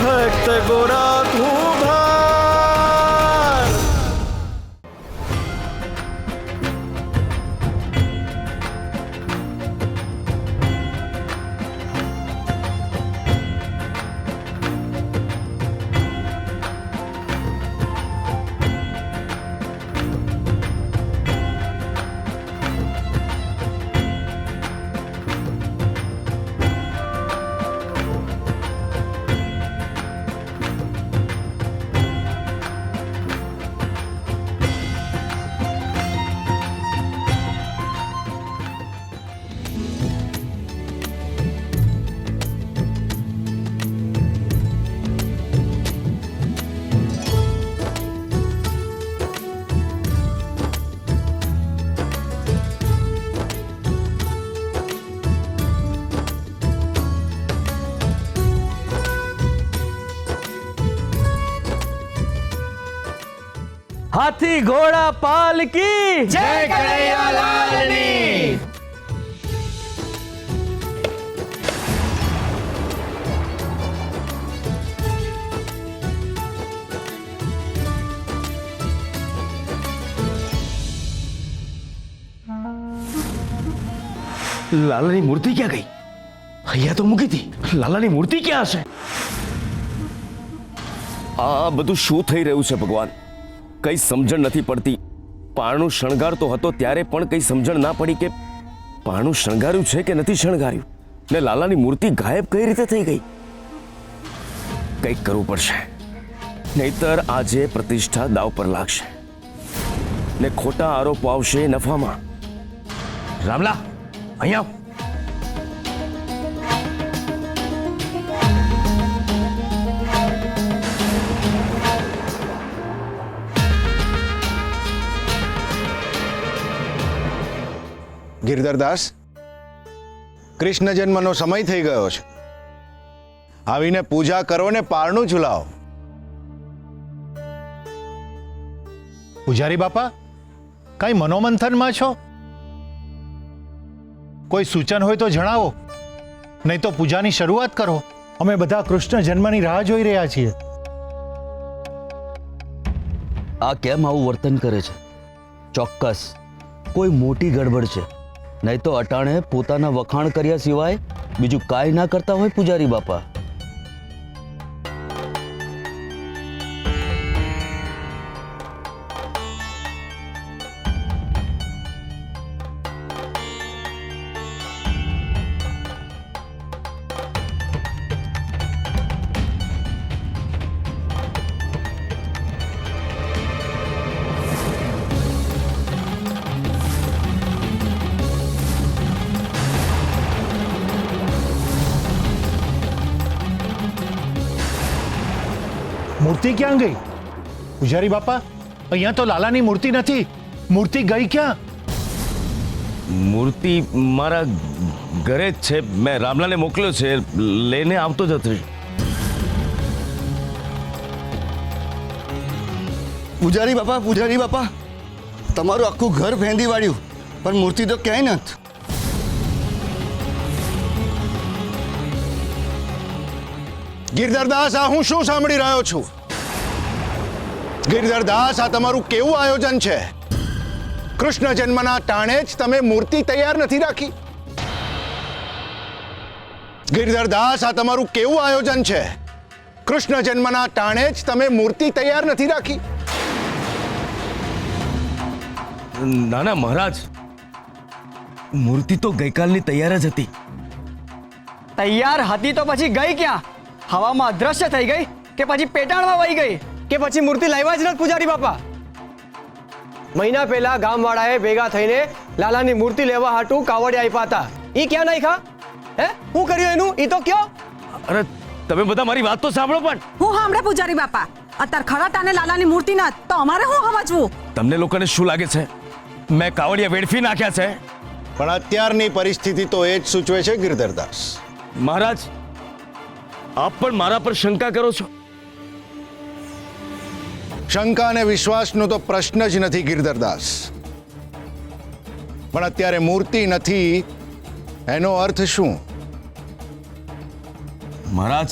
ભક્ત ગોરખું ભાર। हाथी घोड़ा पालकी जय कन्हैयालालनी। લાલાની મૂર્તિ ક્યાં ગઈ? અહીંયા તો મૂકી હતી. લાલાની મૂર્તિ ક્યાં હશે? આ બધું શું થઈ રહ્યું છે ભગવાન? કઈ સમજણ નથી પડતી. પારણું શણગારતો હતો ત્યારે પણ કઈ સમજણ ના પડી કે પારણું શણગાર્યું છે કે નથી શણગાર્યું, ને લાલાની મૂર્તિ ગાયબ કઈ રીતે થઈ ગઈ. કંઈક કરવું પડશે, નહીતર આજે પ્રતિષ્ઠા દાવ પર લાગશે ને ખોટા આરોપો આવશે નફામાં. રામલા, અહીંયા આવ. ગિરધરદાસ, કૃષ્ણ જન્મનો સમય થઈ ગયો છે. આવીને પૂજા કરો ને પારણું ઝુલાવો. પૂજારી બાપા, કઈ મનોમંથનમાં છો? કોઈ સૂચન હોય તો જણાવો, નહીં તો પૂજાની શરૂઆત કરો. અમે બધા કૃષ્ણ જન્મની રાહ જોઈ રહ્યા છીએ. આ કેમ આવું વર્તન કરે છે? ચોક્કસ કોઈ મોટી ગડબડ છે, નહીં તો અટાણે પોતાના વખાણ કર્યા સિવાય બીજું કાંઈ ના કરતા હોય પૂજારી બાપા. મૂર્તિ ક્યાં ગઈ? પૂજારી બાપા, અહીંયા તો લાલાની મૂર્તિ નથી. મૂર્તિ ગઈ ક્યાં? મૂર્તિ મારા ઘરે જ છે. મેં રામલાને મોકલ્યો છે, લઈને આવતો જ હતો. પૂજારી બાપા, તમારું આખું ઘર ફેંદી વાળ્યું, પણ મૂર્તિ તો ક્યાંય નથી. ગિરધરદાસ, આ હું શું સાંભળી રહ્યો છું? ગિરધરદાસ, આ તમારું કેવું આયોજન છે? કૃષ્ણ જન્મના ટાણે જ તમે મૂર્તિ તૈયાર નથી રાખી. ગિરધરદાસ, આ તમારું કેવું આયોજન છે? કૃષ્ણ જન્મના ટાણે જ તમે મૂર્તિ તૈયાર નથી રાખી. ના ના મહારાજ, મૂર્તિ તો ગઈકાલની તૈયાર જ હતી. તૈયાર હતી તો પછી ગઈ ક્યાં? હવામાં અદ્રશ્ય થઈ ગઈ કે પછી પેટાણમાં વહી ગઈ કે પછી મૂર્તિ લાવ્યા જ નથી? પૂજારી બાપા, મહિના પહેલા ગામવાળાએ ભેગા થઈને લાલાની મૂર્તિ લેવા હાટું કાવડિયા આપ્યા હતા. ઈ ક્યાં નાખ્યા? હે, શું કર્યું એનું? ઈ તો કયો? અરે તમે બધા મારી વાત તો સાંભળો. પણ હું સાંભળે પૂજારી બાપા, અત્યારે ખરા તાને લાલાની મૂર્તિ ના તો અમારે શું સમજવું? તમને લોકોને શું લાગે છે મેં કાવડિયા વેડફી નાખ્યા છે? પણ અત્યારની પરિસ્થિતિ તો એ જ સૂચવે છે ગિરધરદાસ. મહારાજ, આપ પણ મારા પર શંકા કરો છો? શંકા અને વિશ્વાસનો તો પ્રશ્ન જ નથી ગિરધરદાસ. પણ અત્યારે મૂર્તિ નથી એનો અર્થ શું? મહારાજ,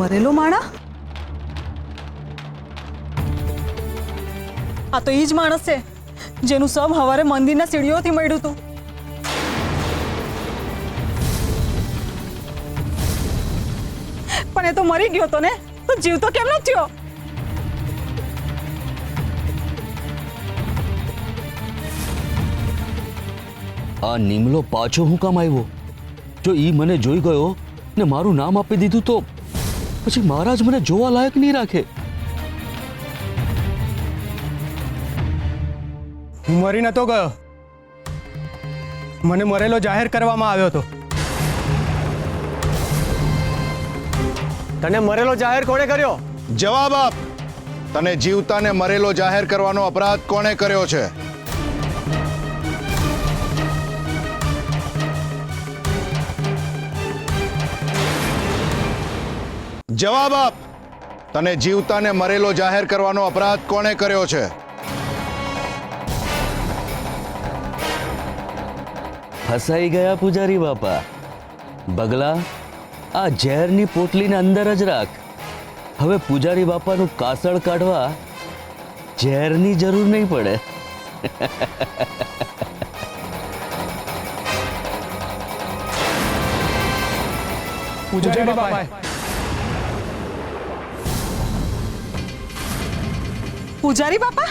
મરેલો માણા? આ તો ઈ જ માણસ છે જેનું સબ હવારે મંદિરના સીડીઓથી મળ્યું હતું. પણ એ તો મરી ગયો તો ને, તો જીવતો કેમ ન થયો? આ નિમલો પાછો હું કામ આવ્યો? જો ઈ મને જોઈ ગયો ને મારું નામ આપી દીધું તો પછી મહારાજ મને જોવા લાયક નહીં રાખે. હું મરી નતો ગયો, મને મરેલો જાહેર કરવામાં આવ્યો હતો. તને મરેલો જાહેર કોણે કર્યો? જવાબ આપ. તને જીવતાને મરેલો જાહેર કરવાનો અપરાધ કોણે કર્યો છે? જવાબ આપ. તને જીવતાને મરેલો જાહેર કરવાનો અપરાધ કોણે કર્યો છે? ફસાઈ ગયા પૂજારી બાપા. બગલા, આ ઝેરની પોટલીને અંદર જ રાખ. હવે પૂજારી બાપાનું કાસળ કાઢવા ઝેરની જરૂર નહીં પડે. પૂજારી બાપા, પૂજારી બાપા?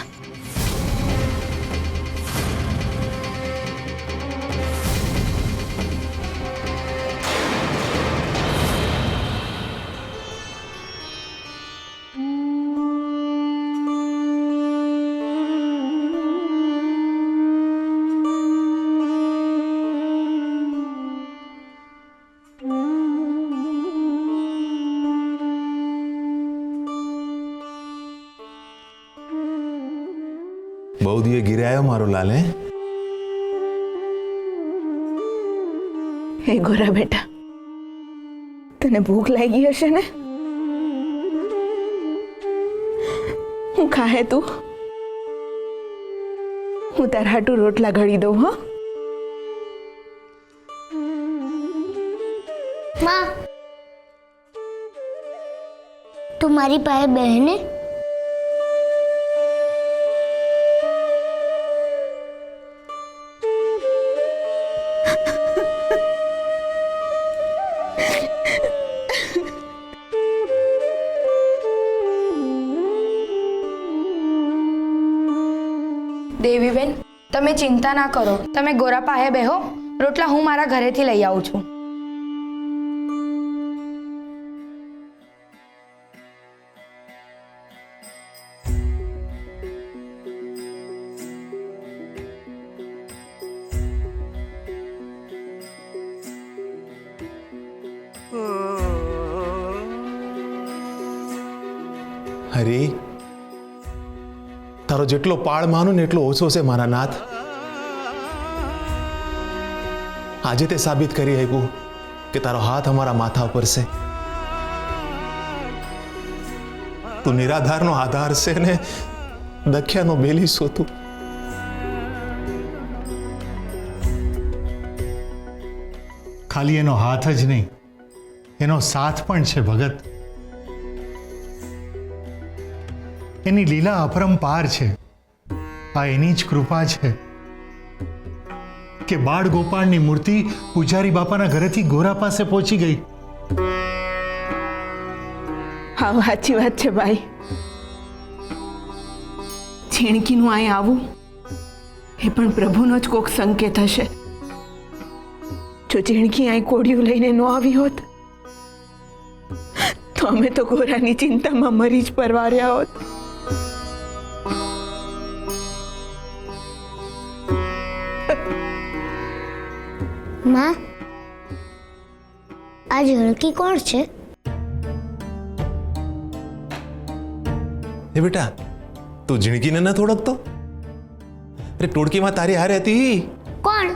બહુ દિયે ગિરાયો મારો લાલ. હે ગોરા બેટા, તને ભૂખ લાગી હશે ને? હું ખાહે તું? હું તારા હાટુ રોટલા ઘડી દઉં. હો માં, તું મારી પાસે બહેને? દેવીબેન, તમે ચિંતા ના કરો, તમે ગોરા પાસે બેહો, રોટલા હું મારા ઘરેથી લઈ આવું છું. હરી, તારો જેટલો પાળ માનું ને એટલો ઓછો છે મારા નાથ. આજે તે સાબિત કરી આપ્યું કે તારો હાથ અમારા માથા ઉપર છે. તું નિરાધારનો આધાર છે ને દખ્યાનો બેલી છો તું. ખાલી એનો હાથ જ નહીં, એનો સાથ પણ છે ભગત. એની લીલા અપરંપાર છે. આ એની જ કૃપા છે કે બાળ ગોપાળની મૂર્તિ પૂજારી બાપાના ઘરેથી ગોરા પાસે પહોંચી ગઈ. હા, સાચી વાત છે ભાઈ. ઝીણકીનું અહીં આવું એ પણ પ્રભુનો જ કોક સંકેત હશે. જો ઝીણકી અહીં કોડિયું લઈને ન આવી હોત તો અમે તો ગોરાની ચિંતામાં મરી જ પરવાર્યા હોત. માં, આ ઝીણકી કોણ છે? એ બેટા, તું ઝીણકીને નથી ઓળખતો? અરે ટોળકીમાં તારી હારે હતી. કોણ?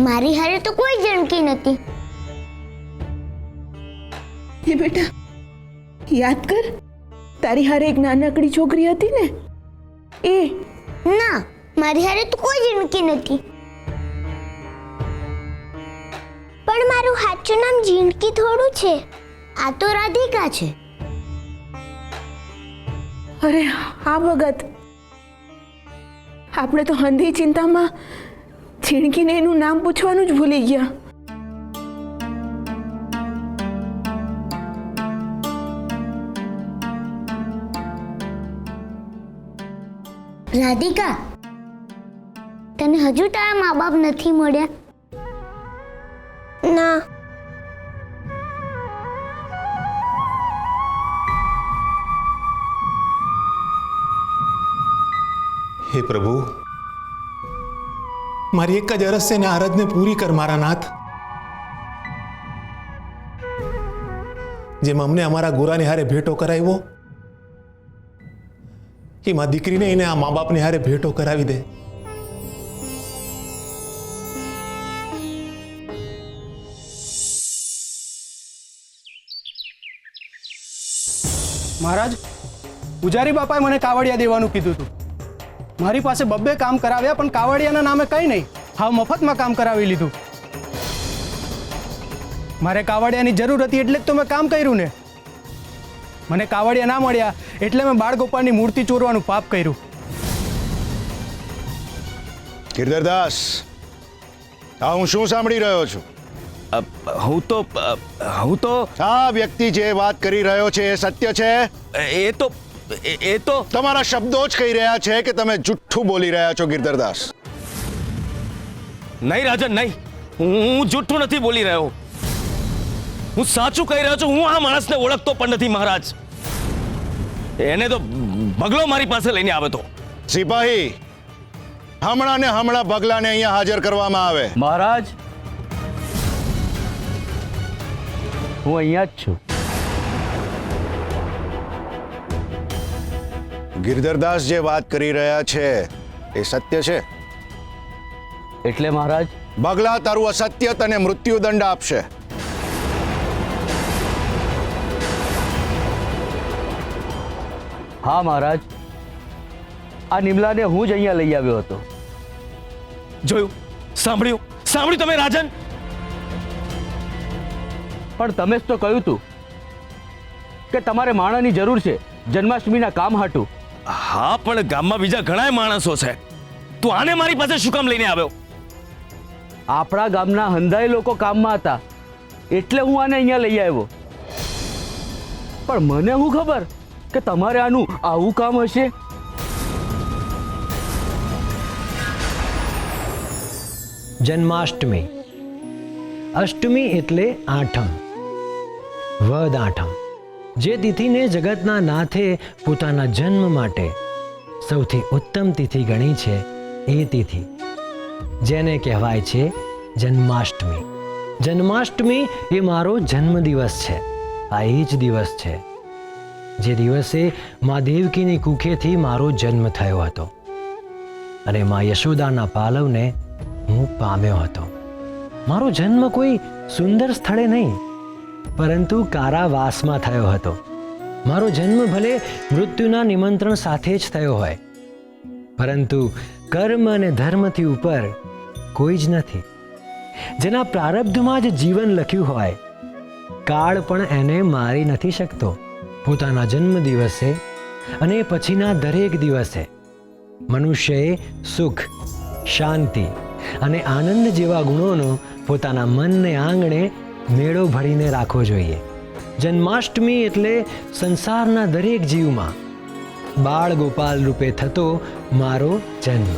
મારી હારે તો કોઈ ઝીણકી નથી. એ બેટા, યાદ કર, તારી હારે એક નાનકડી છોકરી હતી ને એ? ના, મારી હારે તો કોઈ ઝીણકી નથી. પણ મારું સાચું નામ ઝીણકી થોડું છે. આ તો રાધિકા છે. અરે હા ભગત, આપણે તો હંધી ચિંતામાં છીણકીને એનું નામ પૂછવાનું જ ભૂલી ગયા. રાધિકા, તને હજુ તારા મા બાપ નથી મળ્યા? ના. હે પ્રભુ, મારી એક જ અરજ છે ને આરાધને પૂરી કર મારા નાથ. જેમ અમને અમારા ગોરાને હારે ભેટો કરાવ્યો, એ માં દીકરીને એને આ મા બાપને હારે ભેટો કરાવી દે. મહારાજ, પૂજારી બાપાએ મને કાવડિયા દેવાનું કીધું હતું. મારી પાસે બબ્બે કામ કરાવ્યા, પણ કાવડિયાના નામે કંઈ નહીં, હાવ મફતમાં કામ કરાવી લીધું. મારે કાવડિયાની જરૂર હતી એટલે જ તો મેં કામ કર્યું ને. મને કાવડિયા ના મળ્યા એટલે મેં બાળગોપાળની મૂર્તિ ચોરવાનું પાપ કર્યું. ગિરધરદાસ, આ હું શું સાંભળી રહ્યો છું? હું તો આ વ્યક્તિ જે વાત કરી રહ્યો છે એ સત્ય છે? એ તો તમારા શબ્દો જ કહી રહ્યા છે કે તમે જુઠ્ઠું બોલી રહ્યા છો ગિરધરદાસ. નહીં રાજન, નહીં, હું જુઠ્ઠું નથી બોલી રહ્યો. હું સાચું કહી રહ્યો છું. હું આ માણસને ઓળખતો પણ નથી મહારાજ. એને તો બગલો મારી પાસે લઈને આવે તો. સિપાહી, હમણાં ને હમણાં બગલાને અહીંયા હાજર કરવામાં આવે. મહારાજ, હું અહીંયા જ છું. ગિરધરદાસ જે વાત કરી રહ્યા છે એ સત્ય છે? એટલે મહારાજ, બગલા તારું અસત્ય તને મૃત્યુદંડ આપશે. હા મહારાજ, આ નિમલાને હું જ અહીંયા લઈ આવ્યો હતો. જોયું, સાંભળ્યું તમે રાજન? પણ તમે જ તો કહ્યું તું કે તમારે માણસની જરૂર છે જન્માષ્ટમીના કામ હાટું. હા, પણ ગામમાં બીજા ઘણાય માણસો છે. તું આને મારી પાસે શું કામ લઈને આવ્યો? આપણા ગામના હંધાઈ લોકો કામમાં હતા એટલે હું આને અહીંયા લઈ આવ્યો. પણ મને શું ખબર કે તમારે આનું આવું કામ હશે. જન્માષ્ટમી, અષ્ટમી એટલે આઠમ, વદ આઠમ. જે તિથિને જગતના નાથે પોતાના જન્મ માટે સૌથી ઉત્તમ તિથિ ગણી છે એ તિથિ, જેને કહેવાય છે જન્માષ્ટમી. જન્માષ્ટમી એ મારો જન્મદિવસ છે. આ એ જ દિવસ છે જે દિવસે મા દેવકીની કુખેથી મારો જન્મ થયો હતો અને મા યશોદાના પાલવને હું પામ્યો હતો. મારો જન્મ કોઈ સુંદર સ્થળે નહીં પરંતુ કારાવાસમાં થયો હતો. મારો જન્મ ભલે મૃત્યુના નિમંત્રણ સાથે જ થયો હોય, પરંતુ કર્મ અને ધર્મથી ઉપર કોઈ જ નથી. જેના પ્રારબ્ધમાં જ જીવન લખ્યું હોય, કાળ પણ એને મારી નથી શકતો. પોતાના જન્મ દિવસે અને પછીના દરેક દિવસે મનુષ્યએ સુખ, શાંતિ અને આનંદ જેવા ગુણોનો પોતાના મનને આંગણે મેળો ભરીને રાખવો જોઈએ. જન્માષ્ટમી એટલે સંસારના દરેક જીવમાં બાળ ગોપાલ રૂપે થતો મારો જન્મ.